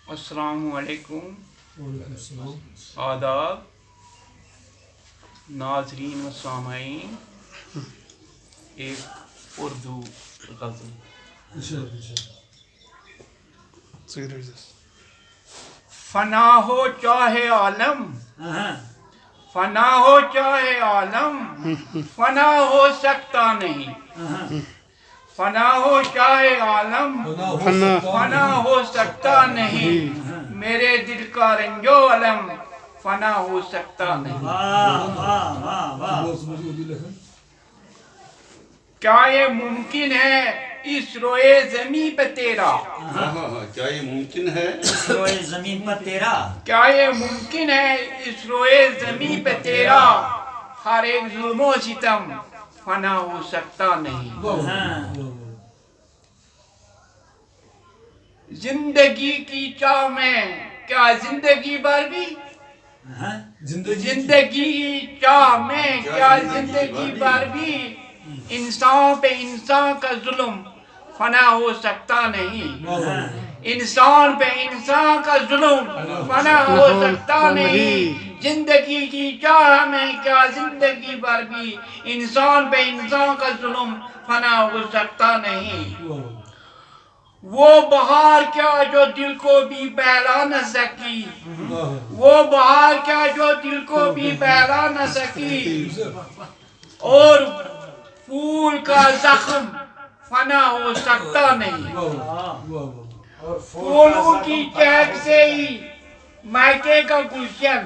अस्सलाम वालेकुम, आदाब, नाज़रीन व सामाईन। एक उर्दू गज़ल। फना हो चाहे आलम, फना हो चाहे आलम, फना हो सकता नहीं। फना हो चाहे आलम, फना हो सकता नहीं। मेरे दिल का रंजो अलम, फना हो सकता नहीं। क्या ये मुमकिन है इस रोए ज़मीं पे तेरा? क्या ये मुमकिन है रोए ज़मीन पर तेरा? क्या ये मुमकिन है इस रोए ज़मीं पे तेरा? हर एक जुल्मो सितम फना हो सकता नहीं। जिंदगी की चाह में क्या जिंदगी भर भी, जिंदगी की चाह में क्या जिंदगी भर भी इंसान पे इंसान का जुल्म फना हो सकता नहीं। इंसान पे इंसान का जुल्म फना हो सकता नहीं। जिंदगी की चाह में क्या जिंदगी भर भी इंसान पे इंसान का जुल्म फना हो सकता नहीं। वो बहार क्या जो दिल को भी बहला न सकी, वो बहार क्या जो दिल को भी बहला न सकी। और फूल का जख्म फना हो सकता नहीं। फूलों की चहक से ही महकेगा गुलशन,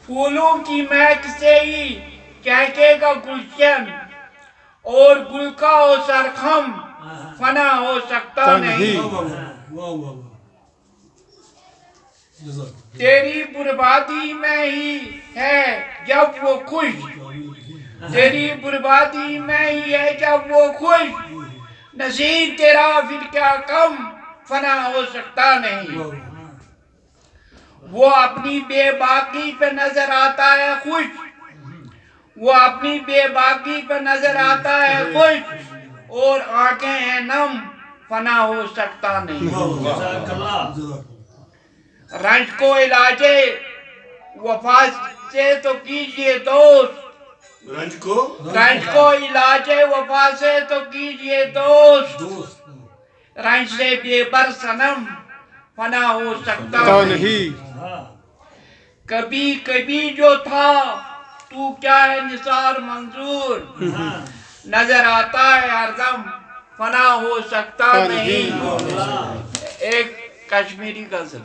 फूलों की महक से ही चहकेगा गुलशन। और गुल का हो सरखम फना हो सकता नहीं। तेरी बर्बादी में ही है जब वो खुश, तेरी बर्बादी में ही है जब वो खुश। नसीब तेरा फिर क्या कम फना हो सकता नहीं। वो अपनी बेबाकी पे नजर आता है खुश, वो अपनी बेबाकी पे नजर आता है खुश। और आंखें हैं नम फना हो सकता नहीं। रंज को इलाजे वफा से तो कीजिए दोस्त, रंज को इलाजे वफा से तो कीजिए दोस्त। रंज से बेबर सनम फना हो सकता नहीं। कभी कभी जो था तू क्या है निसार मंजूर, नजर आता है हरदम फना हो सकता नहीं। एक कश्मीरी गज़ल।